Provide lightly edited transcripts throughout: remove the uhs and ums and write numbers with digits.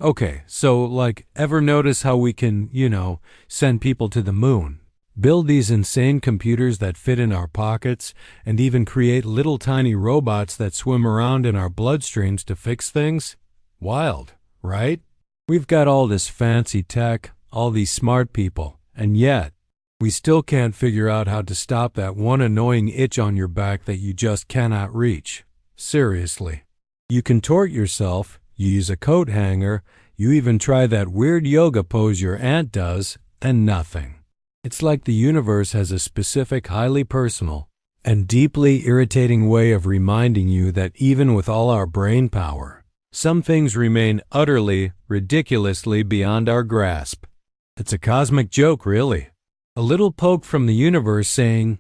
Okay, so ever notice how we can, send people to the moon? Build these insane computers that fit in our pockets, and even create little tiny robots that swim around in our bloodstreams to fix things? Wild, right? We've got all this fancy tech, all these smart people, and yet, we still can't figure out how to stop that one annoying itch on your back that you just cannot reach. Seriously. You contort yourself, you use a coat hanger, you even try that weird yoga pose your aunt does, and nothing. It's like the universe has a specific, highly personal, and deeply irritating way of reminding you that even with all our brain power, some things remain utterly, ridiculously beyond our grasp. It's a cosmic joke, really. A little poke from the universe saying,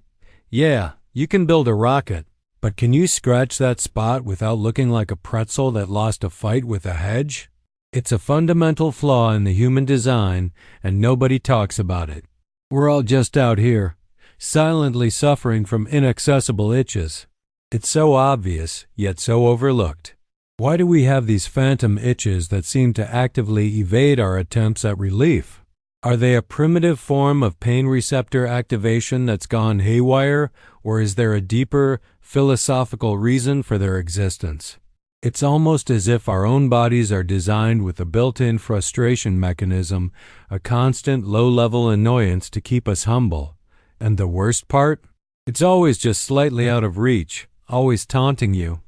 yeah, you can build a rocket, but can you scratch that spot without looking like a pretzel that lost a fight with a hedge? It's a fundamental flaw in the human design, and nobody talks about it. We're all just out here, silently suffering from inaccessible itches. It's so obvious, yet so overlooked. Why do we have these phantom itches that seem to actively evade our attempts at relief? Are they a primitive form of pain receptor activation that's gone haywire, or is there a deeper, philosophical reason for their existence? It's almost as if our own bodies are designed with a built-in frustration mechanism, a constant low-level annoyance to keep us humble. And the worst part? It's always just slightly out of reach, always taunting you.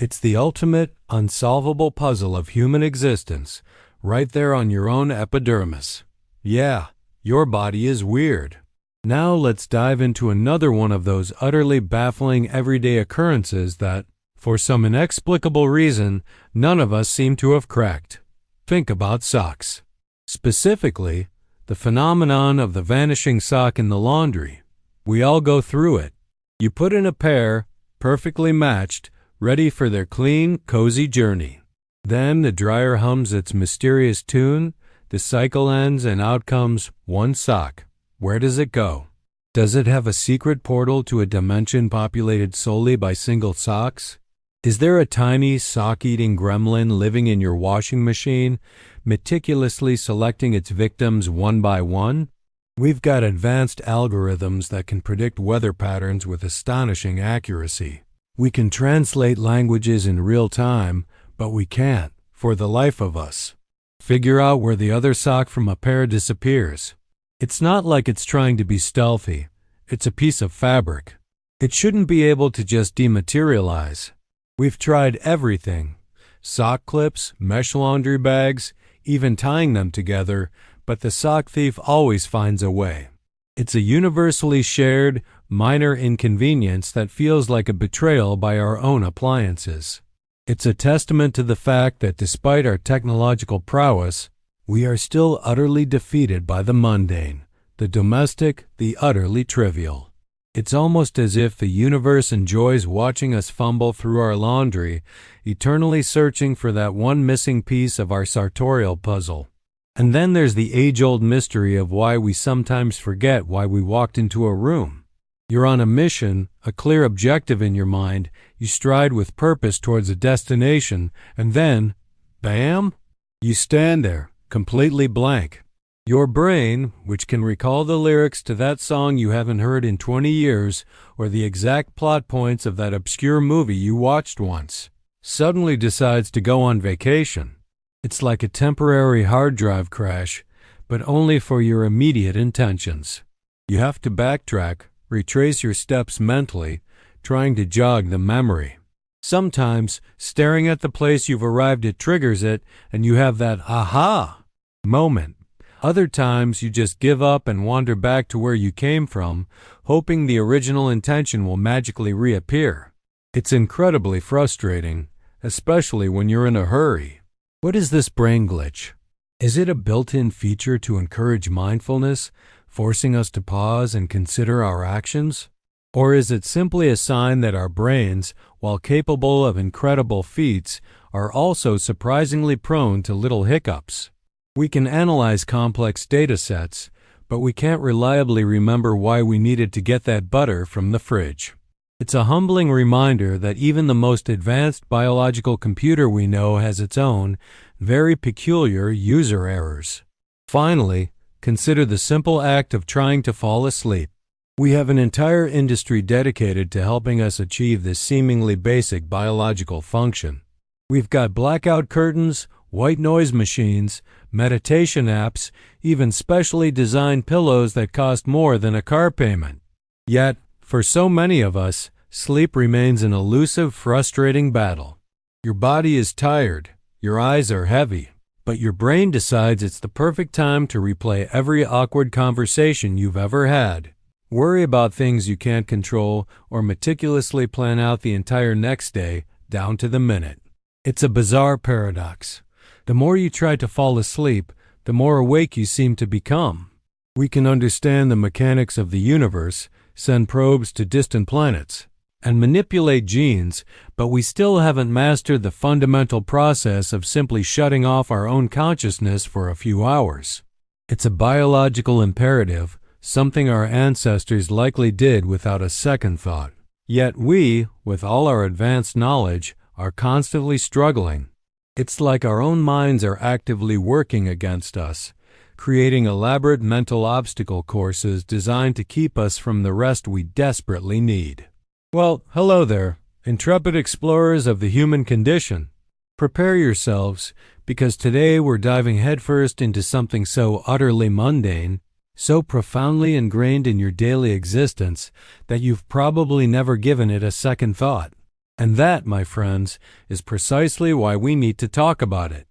It's the ultimate, unsolvable puzzle of human existence, right there on your own epidermis. Yeah, your body is weird. Now let's dive into another one of those utterly baffling everyday occurrences that, for some inexplicable reason, none of us seem to have cracked. Think about socks. Specifically, the phenomenon of the vanishing sock in the laundry. We all go through it. You put in a pair, perfectly matched, ready for their clean, cozy journey. Then the dryer hums its mysterious tune, the cycle ends, and out comes one sock. Where does it go? Does it have a secret portal to a dimension populated solely by single socks? Is there a tiny sock-eating gremlin living in your washing machine, meticulously selecting its victims one by one? We've got advanced algorithms that can predict weather patterns with astonishing accuracy. We can translate languages in real time, but we can't, for the life of us, figure out where the other sock from a pair disappears. It's not like it's trying to be stealthy. It's a piece of fabric. It shouldn't be able to just dematerialize. We've tried everything. Sock clips, mesh laundry bags, even tying them together, but the sock thief always finds a way. It's a universally shared, minor inconvenience that feels like a betrayal by our own appliances. It's a testament to the fact that despite our technological prowess, we are still utterly defeated by the mundane, the domestic, the utterly trivial. It's almost as if the universe enjoys watching us fumble through our laundry, eternally searching for that one missing piece of our sartorial puzzle. And then there's the age-old mystery of why we sometimes forget why we walked into a room. You're on a mission, a clear objective in your mind, you stride with purpose towards a destination, and then, bam, you stand there, completely blank. Your brain, which can recall the lyrics to that song you haven't heard in 20 years, or the exact plot points of that obscure movie you watched once, suddenly decides to go on vacation. It's like a temporary hard drive crash, but only for your immediate intentions. You have to backtrack, retrace your steps mentally, trying to jog the memory. Sometimes, staring at the place you've arrived at triggers it, and you have that aha moment. Other times, you just give up and wander back to where you came from, hoping the original intention will magically reappear. It's incredibly frustrating, especially when you're in a hurry. What is this brain glitch? Is it a built-in feature to encourage mindfulness, forcing us to pause and consider our actions? Or is it simply a sign that our brains, while capable of incredible feats, are also surprisingly prone to little hiccups? We can analyze complex data sets, but we can't reliably remember why we needed to get that butter from the fridge. It's a humbling reminder that even the most advanced biological computer we know has its own, very peculiar user errors. Finally, consider the simple act of trying to fall asleep. We have an entire industry dedicated to helping us achieve this seemingly basic biological function. We've got blackout curtains, white noise machines, meditation apps, even specially designed pillows that cost more than a car payment. Yet, for so many of us, sleep remains an elusive, frustrating battle. Your body is tired, your eyes are heavy, but your brain decides it's the perfect time to replay every awkward conversation you've ever had, worry about things you can't control, or meticulously plan out the entire next day down to the minute. It's a bizarre paradox. The more you try to fall asleep, the more awake you seem to become. We can understand the mechanics of the universe, send probes to distant planets, and manipulate genes, but we still haven't mastered the fundamental process of simply shutting off our own consciousness for a few hours. It's a biological imperative, something our ancestors likely did without a second thought. Yet we, with all our advanced knowledge, are constantly struggling. It's like our own minds are actively working against us, creating elaborate mental obstacle courses designed to keep us from the rest we desperately need. Well, hello there, intrepid explorers of the human condition. Prepare yourselves, because today we're diving headfirst into something so utterly mundane, so profoundly ingrained in your daily existence, that you've probably never given it a second thought. And that, my friends, is precisely why we need to talk about it.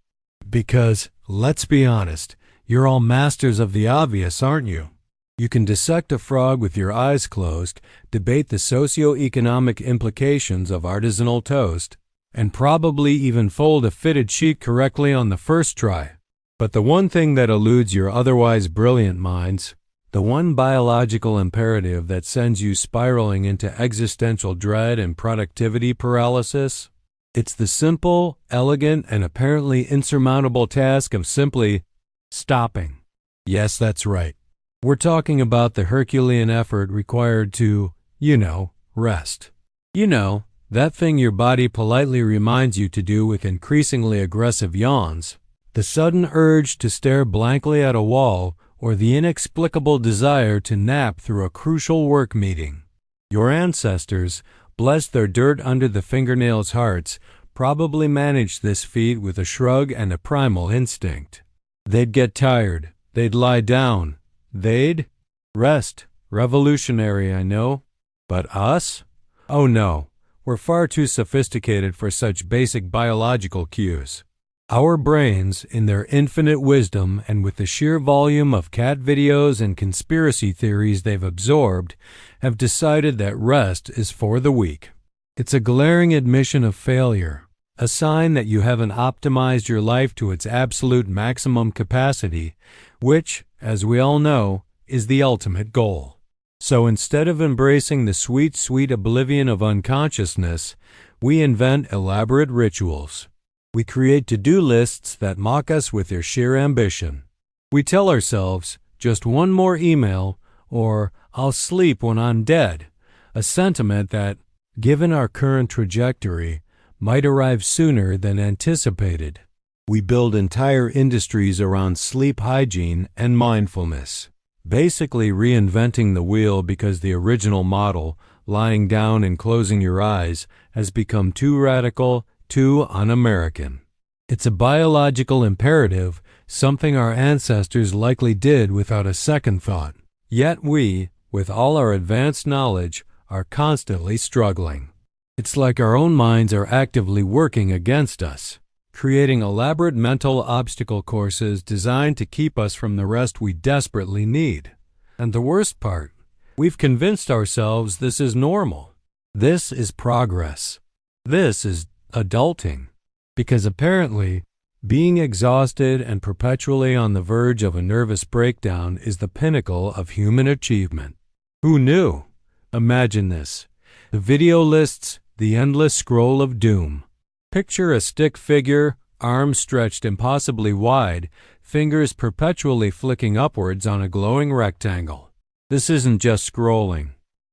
Because, let's be honest, you're all masters of the obvious, aren't you? You can dissect a frog with your eyes closed, debate the socio-economic implications of artisanal toast, and probably even fold a fitted sheet correctly on the first try. But the one thing that eludes your otherwise brilliant minds, the one biological imperative that sends you spiraling into existential dread and productivity paralysis, it's the simple, elegant, and apparently insurmountable task of simply stopping. Yes, that's right. We're talking about the Herculean effort required to, rest. That thing your body politely reminds you to do with increasingly aggressive yawns, the sudden urge to stare blankly at a wall, or the inexplicable desire to nap through a crucial work meeting. Your ancestors, bless their dirt under the fingernails hearts, probably managed this feat with a shrug and a primal instinct. They'd get tired, they'd lie down, they'd rest. Revolutionary, I know. But us? Oh no, we're far too sophisticated for such basic biological cues. Our brains, in their infinite wisdom and with the sheer volume of cat videos and conspiracy theories they've absorbed, have decided that rest is for the weak. It's a glaring admission of failure, a sign that you haven't optimized your life to its absolute maximum capacity, which, as we all know, is the ultimate goal. So instead of embracing the sweet, sweet oblivion of unconsciousness, we invent elaborate rituals. We create to-do lists that mock us with their sheer ambition. We tell ourselves, just one more email, or I'll sleep when I'm dead, a sentiment that, given our current trajectory, might arrive sooner than anticipated. We build entire industries around sleep hygiene and mindfulness, basically reinventing the wheel because the original model, lying down and closing your eyes, has become too radical, too un-American. It's a biological imperative, something our ancestors likely did without a second thought. Yet we, with all our advanced knowledge, are constantly struggling. It's like our own minds are actively working against us, creating elaborate mental obstacle courses designed to keep us from the rest we desperately need. And the worst part, we've convinced ourselves this is normal. This is progress. This is adulting, because apparently being exhausted and perpetually on the verge of a nervous breakdown is the pinnacle of human achievement. Who knew? Imagine this. The video lists, the endless scroll of doom. Picture a stick figure, arms stretched impossibly wide, fingers perpetually flicking upwards on a glowing rectangle. This isn't just scrolling.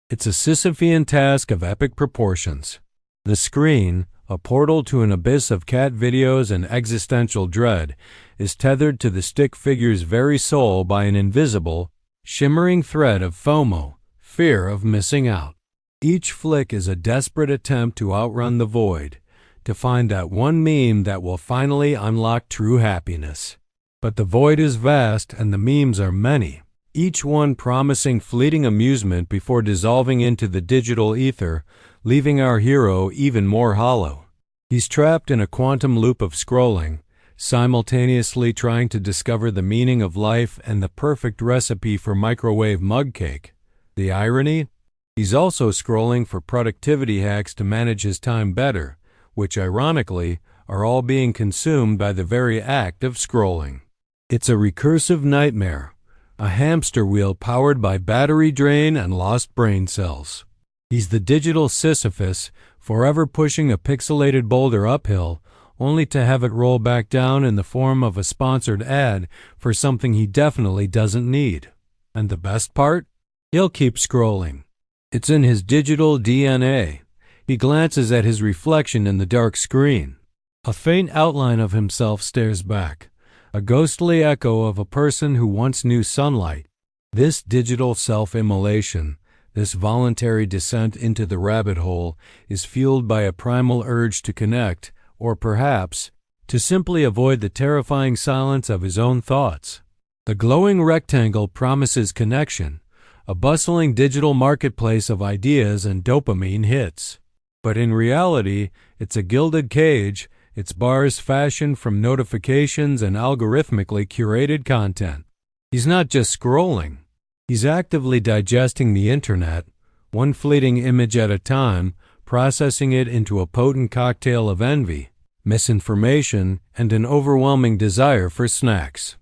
It's a Sisyphean task of epic proportions. The screen, a portal to an abyss of cat videos and existential dread, is tethered to the stick figure's very soul by an invisible, shimmering thread of FOMO, fear of missing out. Each flick is a desperate attempt to outrun the void, to find that one meme that will finally unlock true happiness. But the void is vast and the memes are many, each one promising fleeting amusement before dissolving into the digital ether, leaving our hero even more hollow. He's trapped in a quantum loop of scrolling, simultaneously trying to discover the meaning of life and the perfect recipe for microwave mug cake. The irony? He's also scrolling for productivity hacks to manage his time better, which ironically are all being consumed by the very act of scrolling. It's a recursive nightmare, a hamster wheel powered by battery drain and lost brain cells. He's the digital Sisyphus, forever pushing a pixelated boulder uphill, only to have it roll back down in the form of a sponsored ad for something he definitely doesn't need. And the best part? He'll keep scrolling. It's in his digital DNA. He glances at his reflection in the dark screen. A faint outline of himself stares back, a ghostly echo of a person who once knew sunlight. This digital self-immolation, this voluntary descent into the rabbit hole, is fueled by a primal urge to connect, or perhaps, to simply avoid the terrifying silence of his own thoughts. The glowing rectangle promises connection, a bustling digital marketplace of ideas and dopamine hits. But in reality, it's a gilded cage, its bars fashioned from notifications and algorithmically curated content. He's not just scrolling. He's actively digesting the internet, one fleeting image at a time, processing it into a potent cocktail of envy, misinformation, and an overwhelming desire for snacks.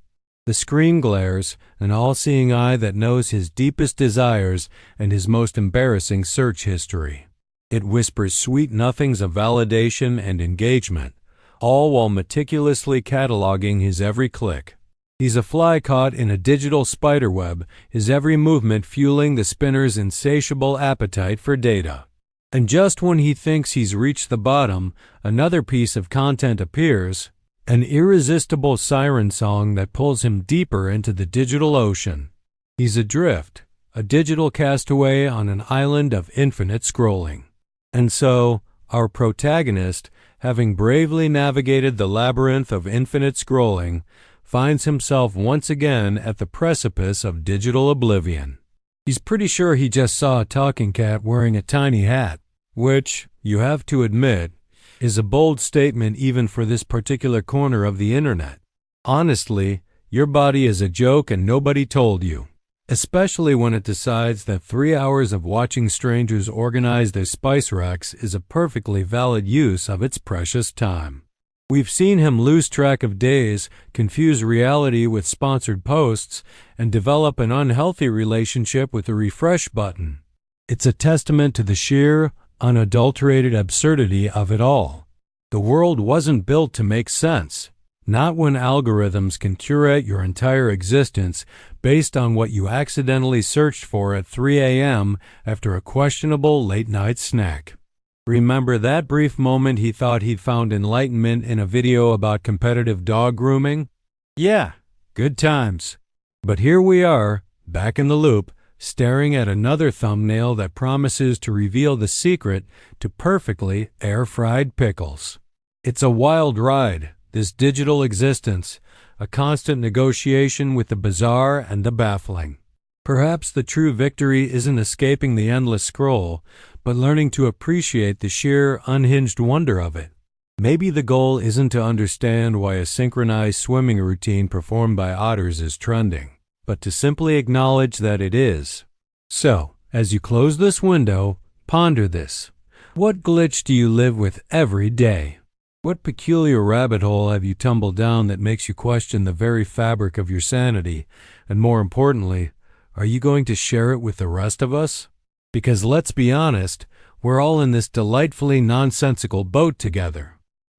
The screen glares, an all-seeing eye that knows his deepest desires and his most embarrassing search history. It whispers sweet nothings of validation and engagement, all while meticulously cataloging his every click. He's a fly caught in a digital spiderweb, his every movement fueling the spinner's insatiable appetite for data. And just when he thinks he's reached the bottom, another piece of content appears, an irresistible siren song that pulls him deeper into the digital ocean. He's adrift, a digital castaway on an island of infinite scrolling. And so, our protagonist, having bravely navigated the labyrinth of infinite scrolling, finds himself once again at the precipice of digital oblivion. He's pretty sure he just saw a talking cat wearing a tiny hat, which, you have to admit, is a bold statement even for this particular corner of the internet. Honestly, your body is a joke and nobody told you. Especially when it decides that 3 hours of watching strangers organize their spice racks is a perfectly valid use of its precious time. We've seen him lose track of days, confuse reality with sponsored posts, and develop an unhealthy relationship with the refresh button. It's a testament to the sheer, unadulterated absurdity of it all. The world wasn't built to make sense. Not when algorithms can curate your entire existence based on what you accidentally searched for at 3 a.m. after a questionable late-night snack. Remember that brief moment he thought he'd found enlightenment in a video about competitive dog grooming? Yeah, good times. But here we are, back in the loop, staring at another thumbnail that promises to reveal the secret to perfectly air-fried pickles. It's a wild ride, this digital existence, a constant negotiation with the bizarre and the baffling. Perhaps the true victory isn't escaping the endless scroll, but learning to appreciate the sheer, unhinged wonder of it. Maybe the goal isn't to understand why a synchronized swimming routine performed by otters is trending, but to simply acknowledge that it is. So, as you close this window, ponder this. What glitch do you live with every day? What peculiar rabbit hole have you tumbled down that makes you question the very fabric of your sanity? And more importantly, are you going to share it with the rest of us? Because let's be honest, we're all in this delightfully nonsensical boat together.